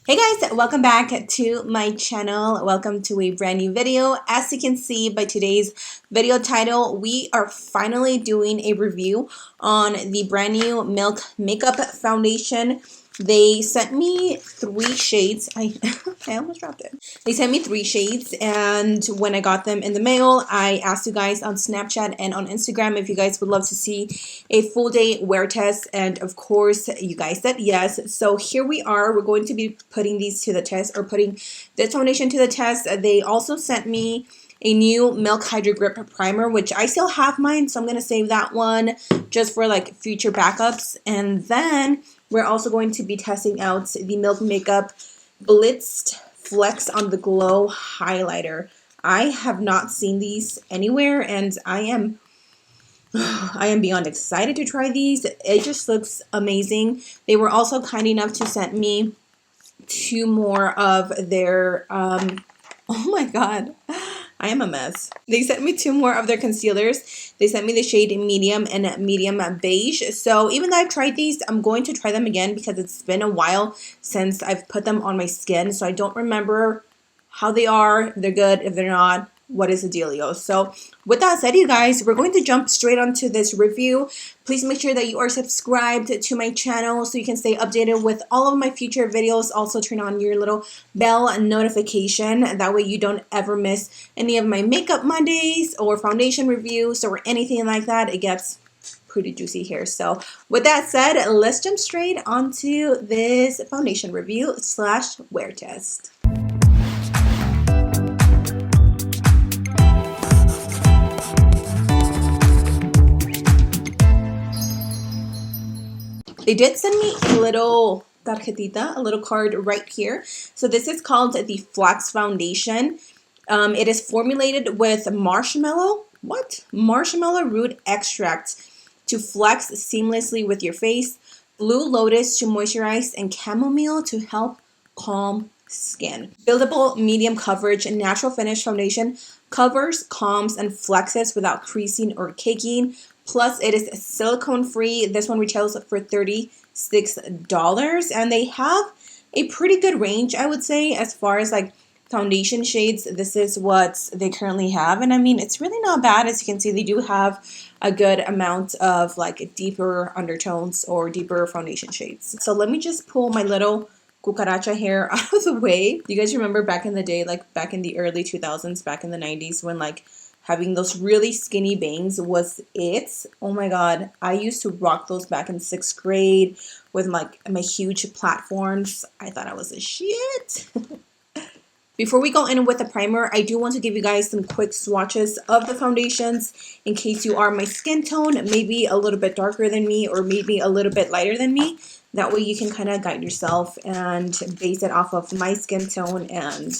Hey guys, welcome back to my channel. Welcome to a brand new video. As you can see by today's video title, we are finally doing a review on the brand new Milk Makeup Foundation. They sent me 3 shades. I almost dropped it. They sent me 3 shades, and when I got them in the mail, I asked you guys on Snapchat and on Instagram if you guys would love to see a full day wear test, and of course you guys said yes. So here we are. We're going to be putting these to the test, or putting this foundation to the test. They also sent me a new Milk Hydro Grip Primer, which I still have mine, so I'm going to save that one just for like future backups. And then we're also going to be testing out the Milk Makeup Blitzed Flex on the Glow Highlighter. I have not seen these anywhere, and I am beyond excited to try these. It just looks amazing. They were also kind enough to send me 2 more of their, oh my god, I am a mess. They sent me 2 more of their concealers. They sent me the shade Medium and Medium Beige. So even though I've tried these, I'm going to try them again because it's been a while since I've put them on my skin. So I don't remember how they are, if they're good, if they're not, what is the dealio. So with that said, you guys, we're going to jump straight onto this review. Please make sure that you are subscribed to my channel so you can stay updated with all of my future videos. Also turn on your little bell notification. That way you don't ever miss any of my makeup Mondays or foundation reviews or anything like that. It gets pretty juicy here. So with that said, let's jump straight onto this foundation review / wear test. They did send me a little tarjetita, a little card right here. So this is called the Flex Foundation. It is formulated with marshmallow root extract to flex seamlessly with your face, blue lotus to moisturize, and chamomile to help calm skin. Buildable medium coverage and natural finish foundation covers, calms, and flexes without creasing or caking. Plus, it is silicone free. This one retails for $36, and they have a pretty good range, I would say, as far as like foundation shades. This is what they currently have, and I mean, it's really not bad. As you can see, they do have a good amount of like deeper undertones or deeper foundation shades. So let me just pull my little cucaracha hair out of the way. You guys remember back in the day, like back in the early 2000s, back in the 90s, when like having those really skinny bangs was it. Oh my god, I used to rock those back in 6th grade with like my huge platforms. I thought I was a shit. Before we go in with the primer, I do want to give you guys some quick swatches of the foundations in case you are my skin tone, maybe a little bit darker than me or maybe a little bit lighter than me. That way you can kind of guide yourself and base it off of my skin tone and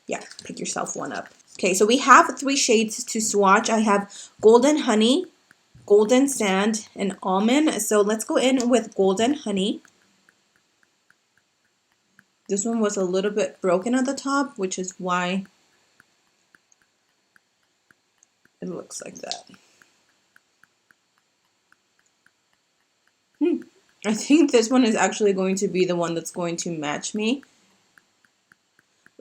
yeah, pick yourself one up. Okay, so we have 3 shades to swatch. I have Golden Honey, Golden Sand, and Almond. So let's go in with Golden Honey. This one was a little bit broken at the top, which is why it looks like that. I think this one is actually going to be the one that's going to match me.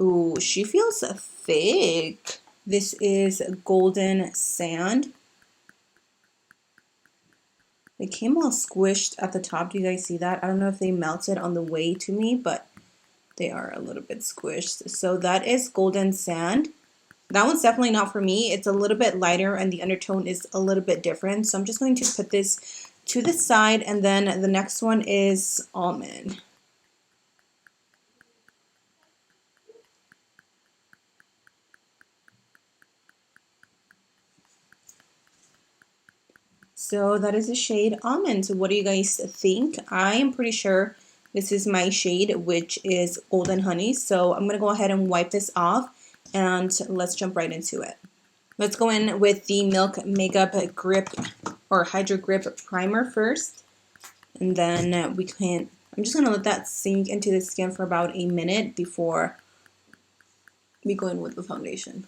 Ooh, she feels thick. This is Golden Sand. It came all squished at the top. Do you guys see that? I don't know if they melted on the way to me, but they are a little bit squished. So that is Golden Sand. That one's definitely not for me. It's a little bit lighter and the undertone is a little bit different. So I'm just going to put this to the side, and then the next one is Almond. So that is the shade Almond. So what do you guys think? I am pretty sure this is my shade, which is Golden Honey. So I'm going to go ahead and wipe this off, and let's jump right into it. Let's go in with the Milk Makeup Grip or Hydro Grip Primer first. And then I'm just going to let that sink into the skin for about a minute before we go in with the foundation.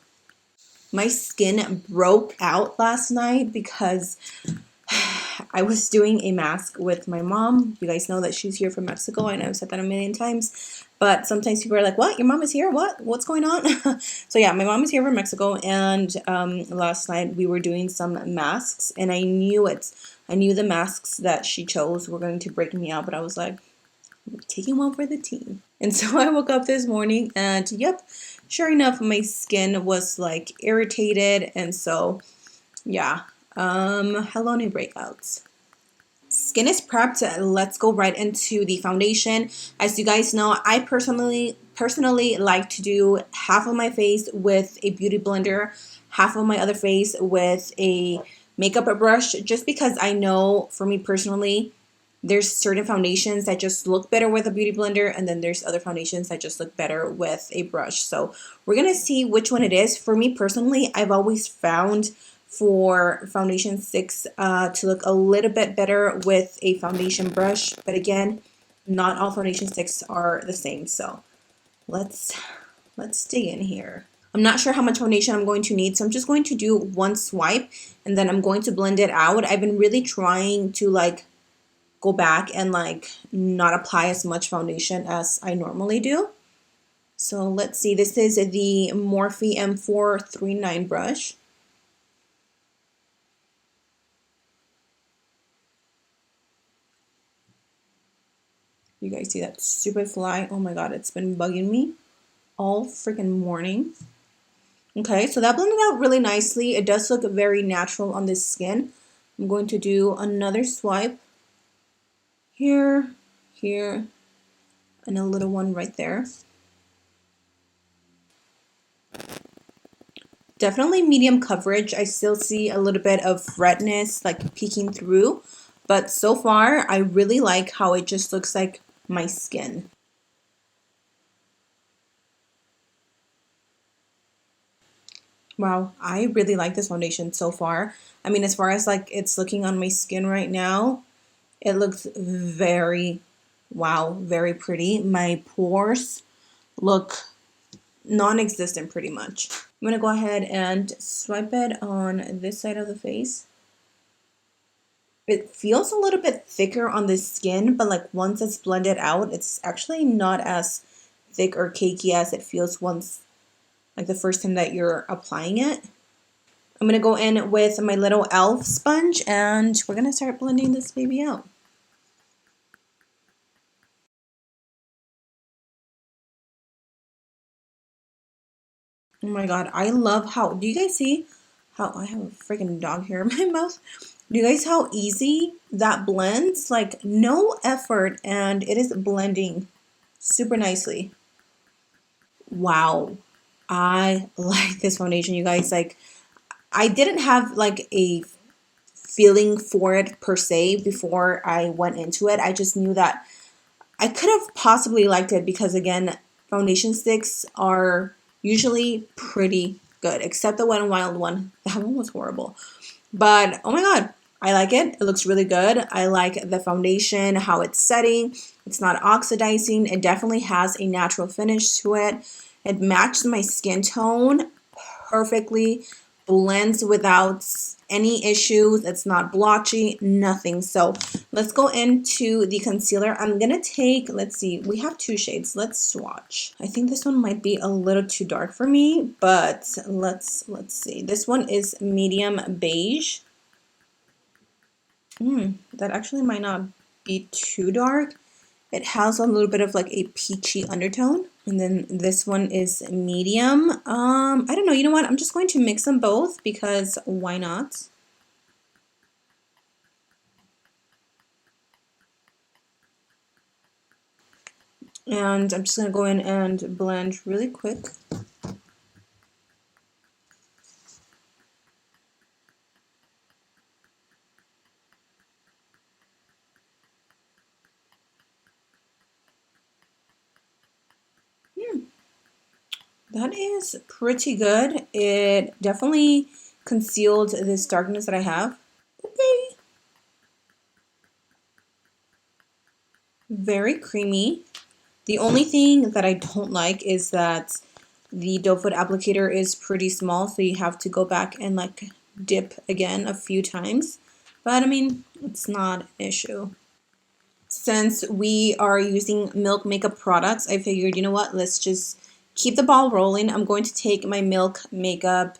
My skin broke out last night because I was doing a mask with my mom. You guys know that she's here from Mexico. I know I've said that a million times. But sometimes people are like, what? Your mom is here? What? What's going on? So yeah, my mom is here from Mexico, and last night we were doing some masks, and I knew it. I knew the masks that she chose were going to break me out, but I was like, I'm taking one for the team. And so I woke up this morning, and yep, sure enough, my skin was like irritated, and so yeah, hello new breakouts. Skin is prepped. Let's go right into the foundation. As you guys know, I personally like to do half of my face with a beauty blender, half of my other face with a makeup brush, just because I know for me personally, there's certain foundations that just look better with a beauty blender, and then there's other foundations that just look better with a brush. So we're gonna see which one it is. For me personally, I've always found for foundation sticks to look a little bit better with a foundation brush, but again, not all foundation sticks are the same. So let's dig in here. I'm not sure how much foundation I'm going to need, so I'm just going to do one swipe, and then I'm going to blend it out. I've been really trying to like go back and like not apply as much foundation as I normally do. So let's see, this is the Morphe M439 brush. You guys see that stupid fly? Oh my god, it's been bugging me all freaking morning. Okay, so that blended out really nicely. It does look very natural on this skin. I'm going to do another swipe here, here, and a little one right there. Definitely medium coverage. I still see a little bit of redness like peeking through, but so far I really like how it just looks like my skin. Wow, I really like this foundation so far. I mean, as far as like it's looking on my skin right now, it looks very, wow, very pretty. My pores look non-existent pretty much. I'm gonna go ahead and swipe it on this side of the face. It feels a little bit thicker on the skin, but like once it's blended out, it's actually not as thick or cakey as it feels once, like the first time that you're applying it. I'm gonna go in with my little e.l.f. sponge, and we're gonna start blending this baby out. Oh my god, I love how, do you guys see how, I have a freaking dog hair in my mouth. Do you guys how easy that blends? Like no effort, and it is blending super nicely. Wow, I like this foundation, you guys. Like I didn't have like a feeling for it per se before I went into it. I just knew that I could have possibly liked it because again, foundation sticks are usually pretty good, except the Wet n Wild one. That one was horrible. But oh my god, I like it. It looks really good. I like the foundation, how it's setting. It's not oxidizing. It definitely has a natural finish to it. It matches my skin tone perfectly, blends without any issues. It's not blotchy, nothing. So let's go into the concealer. I'm gonna take, let's see, we have two shades. Let's swatch. I think this one might be a little too dark for me, but let's see. This one is medium beige. That actually might not be too dark. It has a little bit of like a peachy undertone. And then this one is medium. I don't know, you know what? I'm just going to mix them both because why not? And I'm just gonna go in and blend really quick. That is pretty good. It definitely concealed this darkness that I have. Okay. Very creamy. The only thing that I don't like is that the doe foot applicator is pretty small, so you have to go back and like dip again a few times. But I mean, it's not an issue. since we are using Milk makeup products, I figured, you know what, let's just keep the ball rolling. I'm going to take my Milk makeup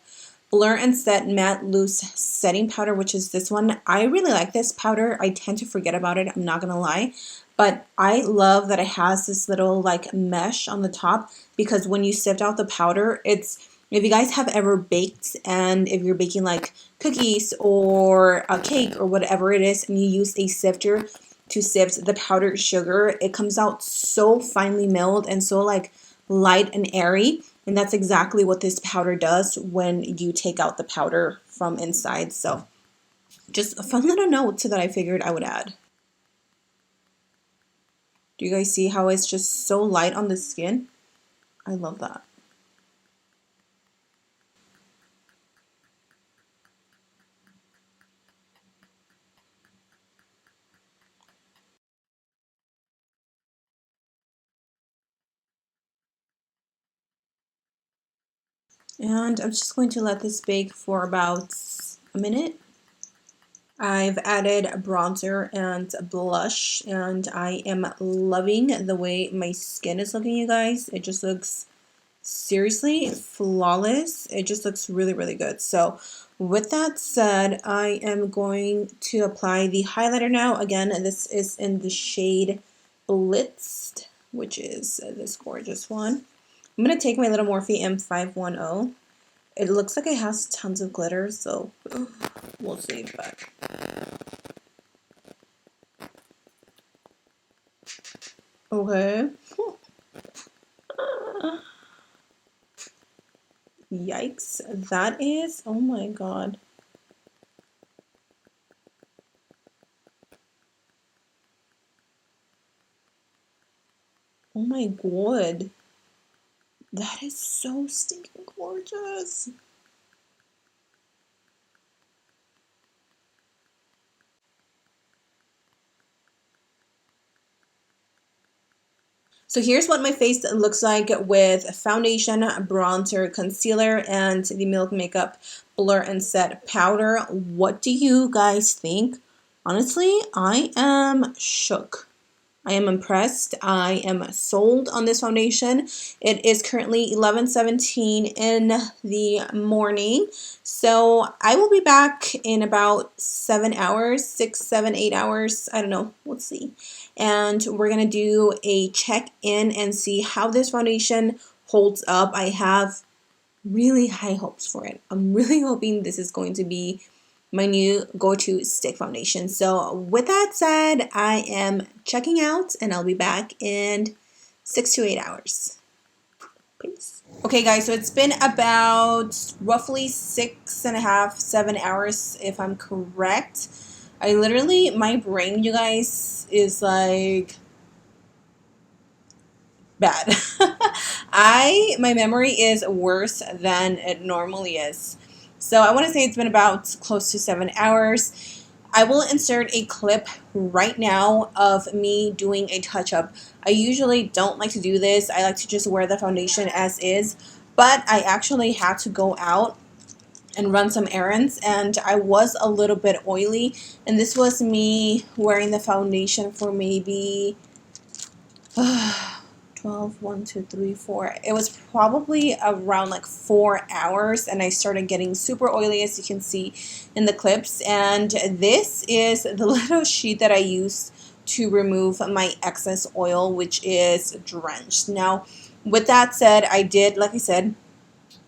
Blur and Set Matte Loose Setting Powder, which is this one. I really like this powder. I tend to forget about it, I'm not gonna lie. But I love that it has this little like mesh on the top, because when you sift out the powder, it's, if you guys have ever baked and if you're baking like cookies or a cake or whatever it is, and you use a sifter to sift the powdered sugar, it comes out so finely milled and so like light and airy. And that's exactly what this powder does when you take out the powder from inside. So just a fun little note that I figured I would add. Do you guys see how it's just so light on the skin? I love that. And I'm just going to let this bake for about a minute. I've added a bronzer and a blush, and I am loving the way my skin is looking, you guys. It just looks seriously flawless. It just looks really, really good. So with that said, I am going to apply the highlighter now. Again, this is in the shade Blitzed, which is this gorgeous one. I'm going to take my little Morphe M510. It looks like it has tons of glitter, so we'll see. But okay. Yikes. That is, oh my god. Oh my god. That is so stinking gorgeous. So here's what my face looks like with foundation, bronzer, concealer, and the Milk Makeup Blur and Set Powder. What do you guys think? Honestly, I am shook. I am impressed. I am sold on this foundation. It is currently 11:17 in the morning. So I will be back in about 7 hours, 6, 7, 8 hours. I don't know. We'll see. And we're going to do a check-in and see how this foundation holds up. I have really high hopes for it. I'm really hoping this is going to be my new go-to stick foundation. So with that said, I am checking out and I'll be back in 6 to 8 hours. Peace. Okay guys, so it's been about roughly 6.5, 7 hours if I'm correct. I literally, my brain, you guys, is like bad. My memory is worse than it normally is. So I want to say it's been about close to 7 hours. I will insert a clip right now of me doing a touch-up. I usually don't like to do this. I like to just wear the foundation as is. But I actually had to go out and run some errands, and I was a little bit oily. And this was me wearing the foundation for maybe 12, 1, 2, 3, 4. It was probably around like 4 hours, and I started getting super oily, as you can see in the clips. And this is the little sheet that I used to remove my excess oil, which is drenched. Now, with that said, I did, like I said,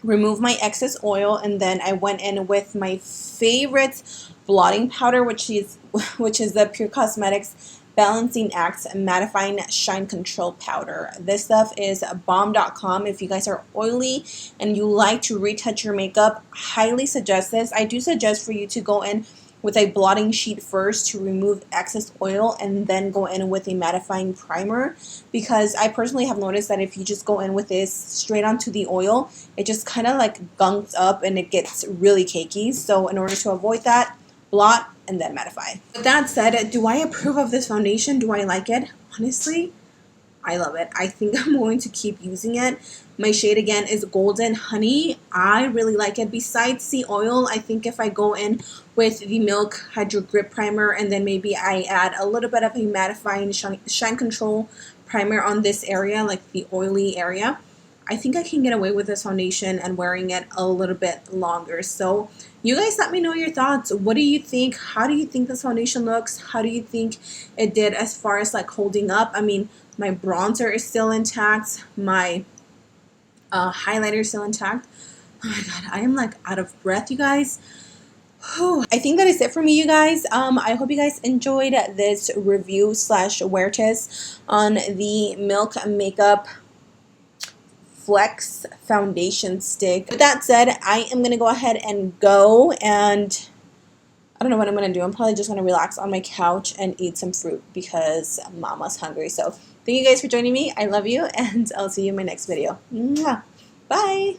remove my excess oil, and then I went in with my favorite blotting powder, which is the Pure Cosmetics Balancing Act Mattifying Shine Control Powder. This stuff is bomb.com. If you guys are oily and you like to retouch your makeup, highly suggest this. I do suggest for you to go in with a blotting sheet first to remove excess oil, and then go in with a mattifying primer, because I personally have noticed that if you just go in with this straight onto the oil, it just kind of like gunks up and it gets really cakey. So in order to avoid that, blot and then mattify. With that said, do I approve of this foundation? Do I like it? Honestly, I love it. I think I'm going to keep using it. My shade again is Golden Honey. I really like it. Besides the oil, I think if I go in with the Milk Hydro Grip Primer and then maybe I add a little bit of a mattifying shine control primer on this area, like the oily area, I think I can get away with this foundation and wearing it a little bit longer. So you guys let me know your thoughts. What do you think? How do you think this foundation looks? How do you think it did as far as like holding up? I mean, my bronzer is still intact. My highlighter is still intact. Oh my god, I am like out of breath, you guys. Whew. I think that is it for me, you guys. I hope you guys enjoyed this review / wear test on the Milk Makeup Flex foundation stick. With that said, I am going to go ahead and go, and I don't know what I'm going to do. I'm probably just going to relax on my couch and eat some fruit because mama's hungry. So thank you guys for joining me. I love you, and I'll see you in my next video. Mwah. Bye!